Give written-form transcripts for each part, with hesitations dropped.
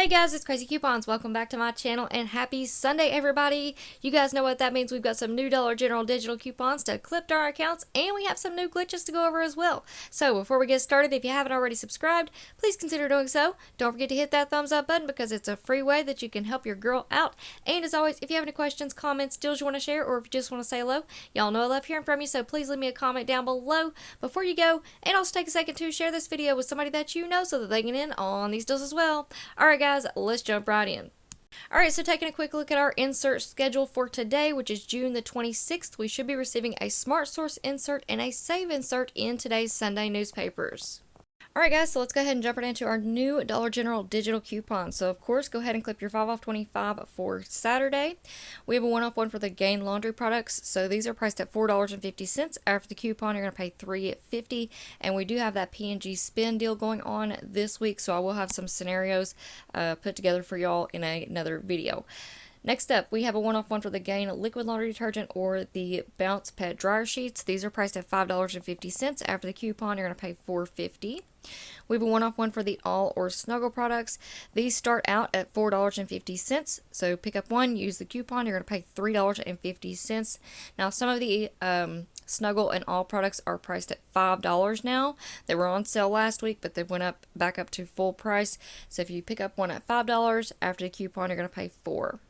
Hey guys, it's Crazy Coupons. Welcome back to my channel and happy Sunday, everybody. You guys know what that means. We've got some new Dollar General digital coupons to clip to our accounts, and we have some new glitches to go over as well. So before we get started, if you haven't already subscribed, please consider doing so. Don't forget to hit that thumbs up button because it's a free way that you can help your girl out. And as always, if you have any questions, comments, deals you want to share, or if you just want to say hello, y'all know I love hearing from you, so please leave me a comment down below before you go. And also take a second to share this video with somebody that you know so that they can get in on these deals as well. Alright guys, let's jump right in. Alright, so taking a quick look at our insert schedule for today, which is June the 26th, we should be receiving a Smart Source insert and a Save insert in today's Sunday newspapers. Alright guys, so let's go ahead and jump right into our new Dollar General digital coupon. So of course, go ahead and clip your 5 off 25 for Saturday. We have a 1 off 1 for the Gain laundry products. So these are priced at $4.50. After the coupon, you're going to pay $3.50. And we do have that P&G spin deal going on this week. So I will have some scenarios put together for y'all in another video. Next up, we have a 1 off 1 for the Gain liquid laundry detergent or the Bounce Pet dryer sheets. These are priced at $5.50. After the coupon, you're going to pay $4.50. We have a 1 off 1 for the All or Snuggle products. These start out at $4.50. So pick up one, use the coupon, you're going to pay $3.50. Now some of the Snuggle and All products are priced at $5 now. They were on sale last week, but they went back up to full price. So if you pick up one at $5, after the coupon, you're going to pay $4.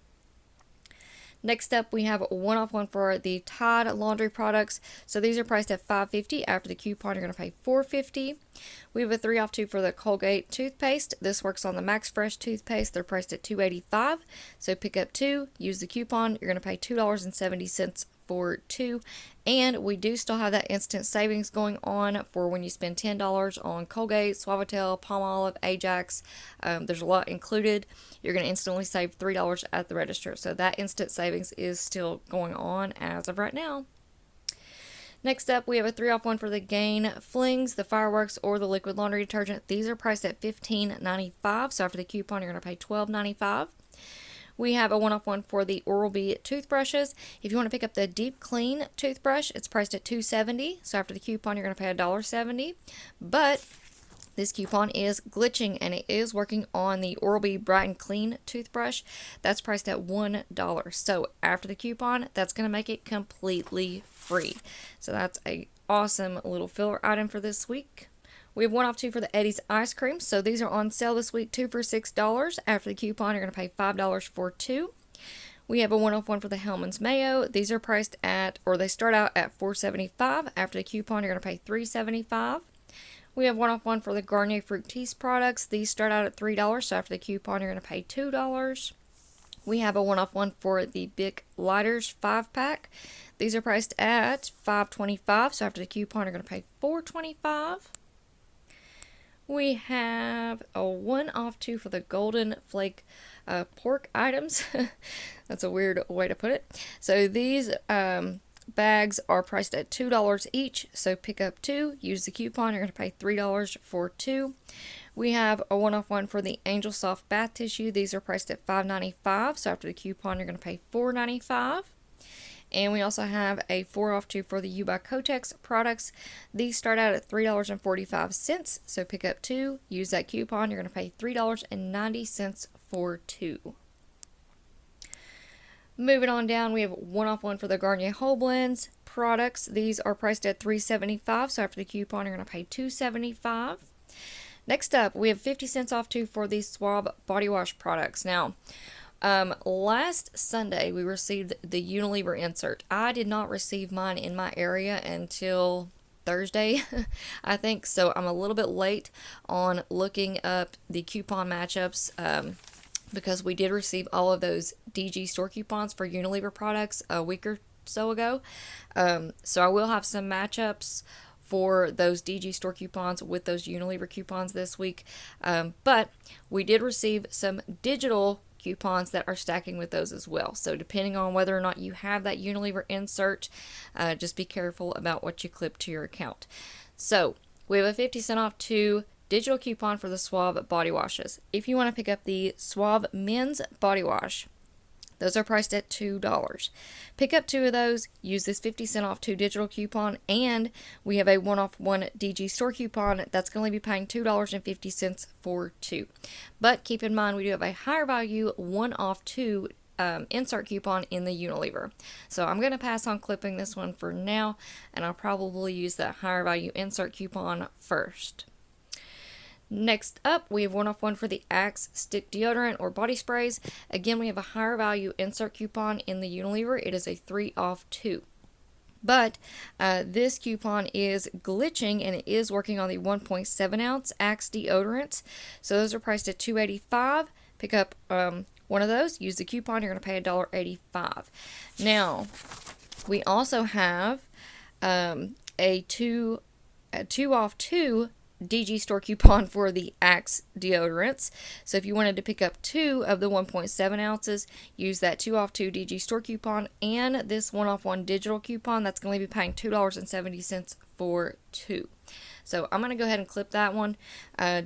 Next up, we have a 1 off 1 for the Tide laundry products. So these are priced at $5.50. After the coupon, you're going to pay $4.50. We have a 3 off 2 for the Colgate toothpaste. This works on the Max Fresh toothpaste. They're priced at $2.85. So pick up 2, use the coupon. You're going to pay $2.70 for 2. And we do still have that instant savings going on for when you spend $10 on Colgate, Suavitel, Palmolive, Ajax. There's a lot included. You're going to instantly save $3 at the register. So that instant savings is still going on as of right now. Next up, we have a 3 off 1 for the Gain Flings, the Fireworks, or the liquid laundry detergent. These are priced at $15.95. So after the coupon, you're going to pay $12.95. We have a 1 off 1 for the Oral-B toothbrushes. If you want to pick up the Deep Clean toothbrush, it's priced at $2.70. So after the coupon, you're going to pay $1.70. But this coupon is glitching and it is working on the Oral-B Bright and Clean toothbrush. That's priced at $1. So after the coupon, that's going to make it completely free. So that's a awesome little filler item for this week. We have 1 off 2 for the Eddie's ice cream. So these are on sale this week, 2 for $6. After the coupon, you're going to pay $5 for 2. We have a 1 off 1 for the Hellmann's mayo. These are priced at, or they start out at $4.75. After the coupon, you're going to pay $3.75. We have 1 off 1 for the Garnier Fructis products. These start out at $3. So after the coupon, you're going to pay $2. We have a 1 off 1 for the Bic Lighters 5-pack. These are priced at $5.25. So after the coupon, you're going to pay $4.25. We have a 1 off 2 for the Golden Flake pork items. That's a weird way to put it. So these bags are priced at $2 each. So pick up 2, use the coupon, you're going to pay $3 for 2. We have a 1 off 1 for the Angel Soft bath tissue. These are priced at $5.95. So after the coupon, you're going to pay $4.95. And we also have a 4 off 2 for the U by Kotex products. These start out at $3.45. So pick up 2, use that coupon. You're going to pay $3.90 for 2. Moving on down, we have 1 off 1 for the Garnier Whole Blends products. These are priced at $3.75. So after the coupon, you're going to pay $2.75. Next up, we have 50 cents off 2 for the Swab body wash products. Now, last Sunday we received the Unilever insert. I did not receive mine in my area until Thursday, I think, so I'm a little bit late on looking up the coupon matchups because we did receive all of those DG store coupons for Unilever products a week or so ago. So I will have some matchups for those DG store coupons with those Unilever coupons this week, but we did receive some digital coupons that are stacking with those as well. So depending on whether or not you have that Unilever insert, just be careful about what you clip to your account. So we have a 50 cent off 2 digital coupon for the Suave body washes. If you want to pick up the Suave men's body wash, Those are priced at $2. Pick up 2 of those, use this 50% off 2 digital coupon, and we have a 1-off-1 DG store coupon that's going to be paying $2.50 for 2. But keep in mind, we do have a higher value 1-off-2 insert coupon in the Unilever. So I'm going to pass on clipping this one for now, and I'll probably use that higher value insert coupon first. Next up, we have 1-off-1 for the Axe stick deodorant or body sprays. Again, we have a higher value insert coupon in the Unilever. It is a 3-off-2. But this coupon is glitching, and it is working on the 1.7 ounce Axe deodorants. So those are priced at $2.85. Pick up one of those, use the coupon, you're going to pay $1.85. Now, we also have a 2-off-2 DG store coupon for the Axe deodorants. So if you wanted to pick up 2 of the 1.7 ounces, use that 2-off-2 DG store coupon and this 1-off-1 digital coupon. That's going to be paying $2.70 for 2. So I'm going to go ahead and clip that one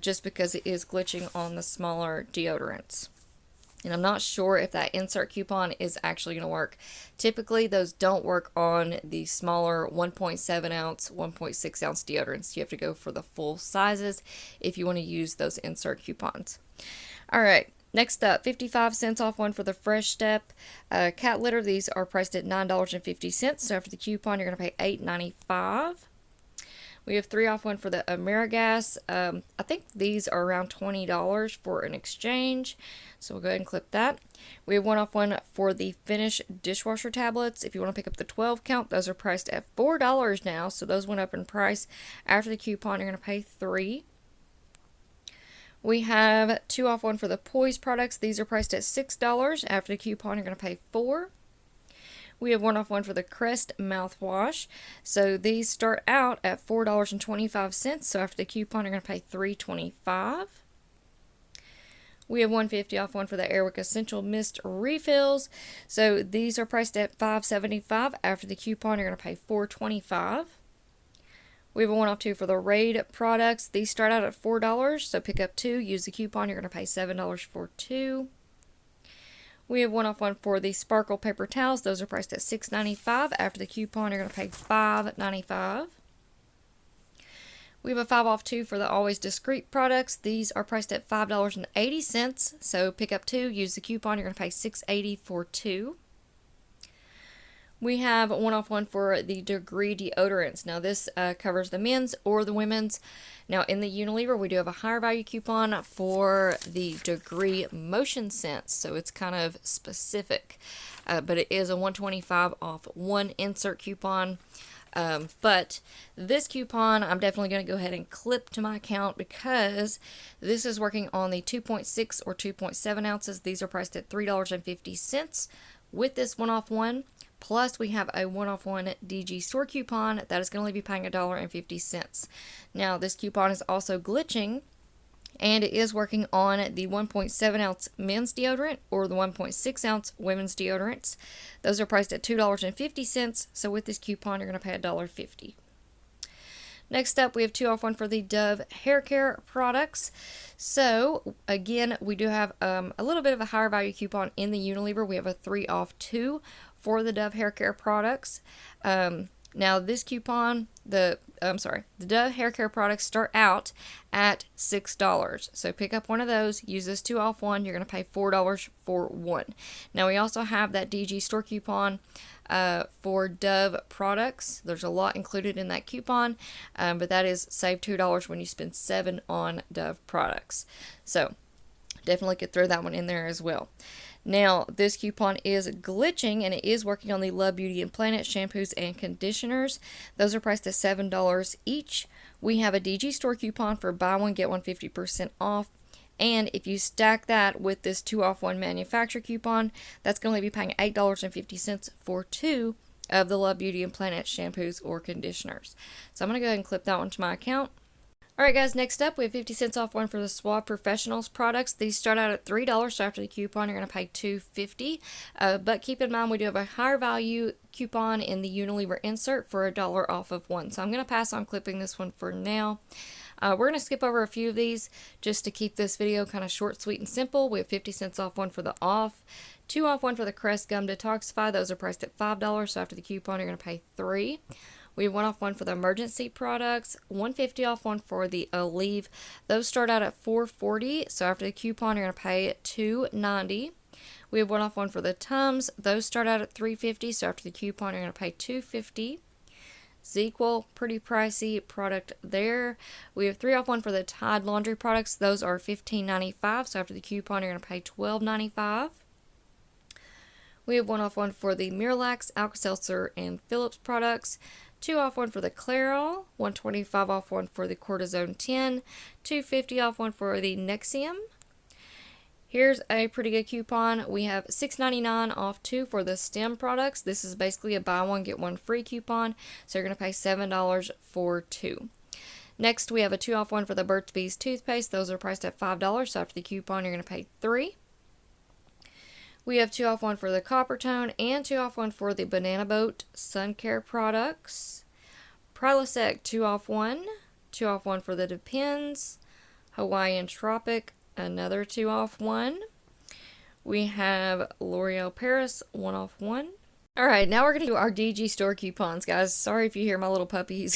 just because it is glitching on the smaller deodorants. And I'm not sure if that insert coupon is actually going to work. Typically, those don't work on the smaller 1.7 ounce, 1.6 ounce deodorants. You have to go for the full sizes if you want to use those insert coupons. All right, next up, 55 cents off one for the Fresh Step cat litter. These are priced at $9.50. So after the coupon, you're going to pay $8.95. We have 3-off-1 for the AmeriGas. I think these are around $20 for an exchange. So we'll go ahead and clip that. We have 1-off-1 for the Finish dishwasher tablets. If you want to pick up the 12 count, those are priced at $4 now. So those went up in price. After the coupon, you're going to pay $3. We have 2-off-1 for the Poise products. These are priced at $6. After the coupon, you're going to pay $4. We have 1-off-1 for the Crest mouthwash. So these start out at $4.25. So after the coupon, you're going to pay $3.25. We have 150 off one for the Airwick Essential Mist refills. So these are priced at $5.75. After the coupon, you're going to pay $4.25. We have a 1-off-2 for the Raid products. These start out at $4. So pick up 2. Use the coupon. You're going to pay $7 for 2. We have 1-off-1 for the Sparkle paper towels. Those are priced at $6.95. After the coupon, you're going to pay $5.95. We have a 5-off-2 for the Always Discreet products. These are priced at $5.80. So pick up 2. Use the coupon. You're going to pay $6.80 for 2. We have 1-off-1 for the Degree deodorants. Now this covers the men's or the women's. Now in the Unilever, we do have a higher value coupon for the Degree Motion Sense. So it's kind of specific, but it is a $1.25 off 1 insert coupon. But this coupon, I'm definitely going to go ahead and clip to my account because this is working on the 2.6 or 2.7 ounces. These are priced at $3.50 with this 1-off-1. Plus, we have a 1-off-1 DG store coupon that is going to be paying $1.50. Now, this coupon is also glitching, and it is working on the 1.7 ounce men's deodorant or the 1.6 ounce women's deodorants. Those are priced at $2.50. So with this coupon, you're going to pay $1.50. Next up, we have 2-off-1 for the Dove hair care products. So again, we do have a little bit of a higher value coupon in the Unilever. We have a 3-off-2 for the Dove hair care products. Now this coupon, the Dove hair care products start out at $6. So pick up one of those, use this 2-off-1, you're going to pay $4 for 1. Now we also have that DG store coupon for Dove products. There's a lot included in that coupon, but that is save $2 when you spend $7 on Dove products. So definitely could throw that one in there as well. Now, this coupon is glitching, and it is working on the Love Beauty and Planet shampoos and conditioners. Those are priced at $7 each. We have a DG store coupon for buy one, get one 50% off. And if you stack that with this 2-off-1 manufacturer coupon, that's going to be paying $8.50 for 2 of the Love Beauty and Planet shampoos or conditioners. So I'm going to go ahead and clip that one to my account. Alright guys, next up we have 50 cents off one for the Suave Professionals products. These start out at $3, so after the coupon you're going to pay $2.50. But keep in mind we do have a higher value coupon in the Unilever insert for $1 off of 1. So I'm going to pass on clipping this one for now. We're going to skip over a few of these just to keep this video kind of short, sweet, and simple. We have 50 cents off one for the off, 2 off one for the Crest Gum Detoxify. Those are priced at $5, so after the coupon, you're going to pay $3. We have 1 off one for the emergency products, $1.50 off one for the Aleve. Those start out at $4.40, so after the coupon, you're going to pay $2.90. We have 1 off one for the Tums. Those start out at $3.50, so after the coupon, you're going to pay $2.50. ZzzQuil, pretty pricey product there. We have 3 off one for the Tide laundry products. Those are $15.95, so after the coupon, you're going to pay $12.95. We have 1 off one for the Miralax, Alka-Seltzer, and Philips products. 2 off one for the Clairol, $1.25 off one for the Cortisone 10, $2.50 off one for the Nexium. Here's a pretty good coupon. We have $6.99 off 2 for the STEM products. This is basically a buy one get one free coupon, so you're going to pay $7 for 2. Next, we have a 2 off one for the Burt's Bees toothpaste. Those are priced at $5, so after the coupon, you're going to pay $3. We have 2 off one for the Coppertone and 2 off one for the Banana Boat sun care products. Prilosec 2 off 1, 2 off 1 for the Depends. Hawaiian Tropic, another 2 off 1. We have L'Oreal Paris 1 off 1. Alright, now we're going to do our DG store coupons, guys. Sorry if you hear my little puppy.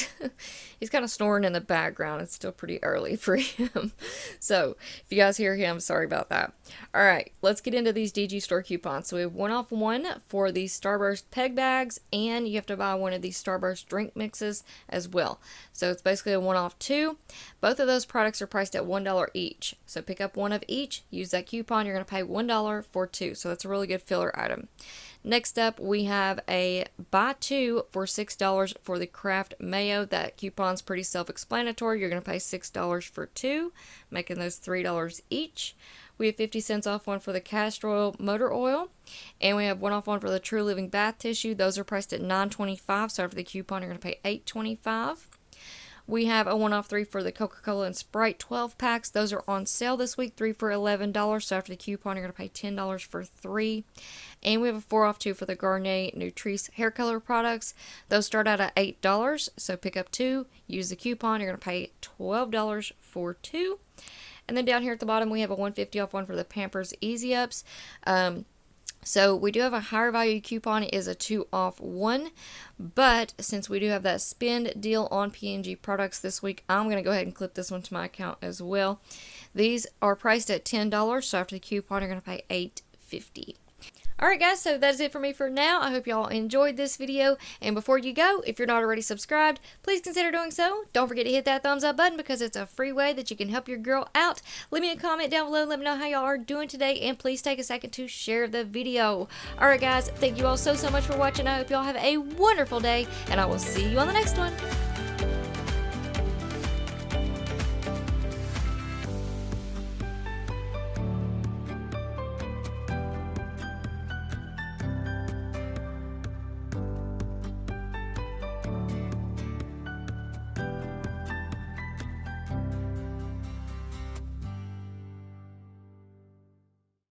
He's kind of snoring in the background. It's still pretty early for him. So, if you guys hear him, sorry about that. Alright, let's get into these DG store coupons. So, we have 1 off 1 for the Starburst peg bags, and you have to buy one of these Starburst drink mixes as well. So, it's basically a 1 off 2. Both of those products are priced at $1 each. So, pick up one of each, use that coupon, you're going to pay $1 for 2. So, that's a really good filler item. Next up, we have a buy 2 for $6 for the Kraft Mayo. That coupon's pretty self-explanatory. You're going to pay $6 for 2, making those $3 each. We have 50 cents off one for the Castor Oil Motor Oil. And we have 1 off one for the True Living Bath Tissue. Those are priced at $9.25, so after the coupon, you're going to pay $8.25. We have a 1 off 3 for the Coca-Cola and Sprite 12 packs. Those are on sale this week, 3 for $11. So after the coupon, you're going to pay $10 for 3. And we have a 4 off 2 for the Garnier Nutrice hair color products. Those start out at $8. So pick up 2, use the coupon, you're going to pay $12 for 2. And then down here at the bottom, we have a $1.50 off one for the Pampers Easy Ups. So we do have a higher value coupon. It is a 2 off 1, but since we do have that spend deal on P&G products this week, I'm going to go ahead and clip this one to my account as well. These are priced at $10, so after the coupon, you're going to pay $8.50. Alright guys, so that is it for me for now. I hope y'all enjoyed this video, and before you go, if you're not already subscribed, please consider doing so. Don't forget to hit that thumbs up button because it's a free way that you can help your girl out. Leave me a comment down below, let me know how y'all are doing today, and please take a second to share the video. Alright guys, thank you all so much for watching. I hope y'all have a wonderful day, and I will see you on the next one.